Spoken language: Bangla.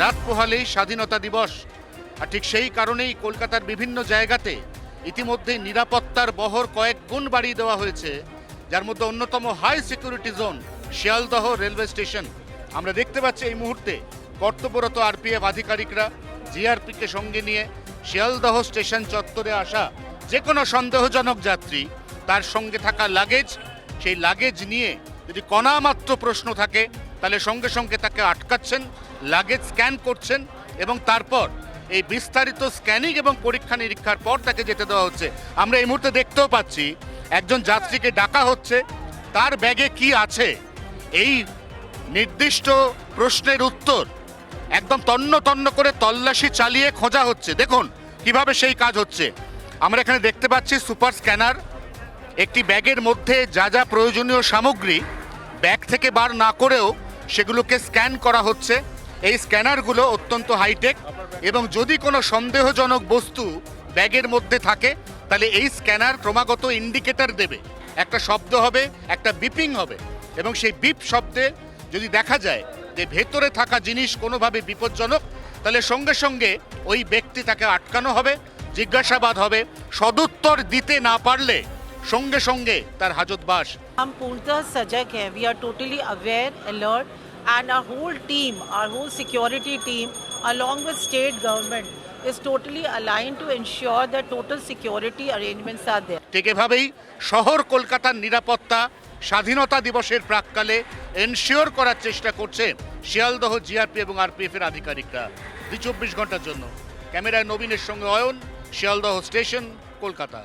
রাত পোহালেই স্বাধীনতা দিবস। আর ঠিক সেই কারণেই কলকাতার বিভিন্ন জায়গাতে ইতিমধ্যে নিরাপত্তার বহর কয়েক গুণ বাড়িয়ে দেওয়া হয়েছে, যার মধ্যে অন্যতম high security zone Sealdah railway station. আমরা দেখতে পাচ্ছি এই মুহূর্তে কর্তব্যরত আরপিএফ আধিকারিকরা জিআরপিকে সঙ্গে নিয়ে শিয়ালদহ স্টেশন চত্বরে আসা যে কোনো সন্দেহজনক যাত্রী, তার সঙ্গে থাকা লাগেজ, সেই লাগেজ নিয়ে যদি কণামাত্র প্রশ্ন থাকে তাহলে সঙ্গে সঙ্গে তাকে আটকাচ্ছেন, লাগেজ স্ক্যান করছেন এবং তারপর এই বিস্তারিত স্ক্যানিং এবং পরীক্ষা নিরীক্ষার পর তাকে যেতে দেওয়া হচ্ছে। আমরা এই মুহূর্তে দেখতেও পাচ্ছি একজন যাত্রীকে ডাকা হচ্ছে, তার ব্যাগে কি আছে এই নির্দিষ্ট প্রশ্নের উত্তর একদম তন্ন তন্ন করে তল্লাশি চালিয়ে খোঁজা হচ্ছে। দেখুন কিভাবে সেই কাজ হচ্ছে। আমরা এখানে দেখতে পাচ্ছি সুপার স্ক্যানার, একটি ব্যাগের মধ্যে যা যা প্রয়োজনীয় সামগ্রী ব্যাগ থেকে বার না করেও সেগুলোকে স্ক্যান করা হচ্ছে। এই স্ক্যানারগুলো অত্যন্ত হাইটেক এবং যদি কোনো সন্দেহজনক বস্তু ব্যাগের মধ্যে থাকে তাহলে এই স্ক্যানার ক্রমাগত ইন্ডিকেটর দেবে, একটা শব্দ হবে, একটা বিপিং হবে এবং সেই বিপ শব্দে যদি দেখা যায় যে ভেতরে থাকা জিনিস কোনোভাবে বিপজ্জনক তাহলে সঙ্গে সঙ্গে ওই ব্যক্তি তাকে আটকানো হবে, জিজ্ঞাসাবাদ হবে, সদুত্তর দিতে না পারলে সঙ্গে সঙ্গে তার হাজতবাস। हम पूर्णतः सजग हैं. We are totally aware, alert, and our whole team, our whole security team, along with state government, is totally aligned to ensure that total security arrangements are there. ঠিক এভাবেই শহর কলকাতার নিরাপত্তা স্বাধীনতা দিবসের প্রাক্কালে এনশিওর করার চেষ্টা করছে শিয়ালদহ জিআরপি এবং আরপিএফ এর আধিকারিকরা। 24 ঘন্টার জন্য ক্যামেরায় নবীনের সঙ্গে অয়ন, শিয়ালদহ স্টেশন, কলকাতা।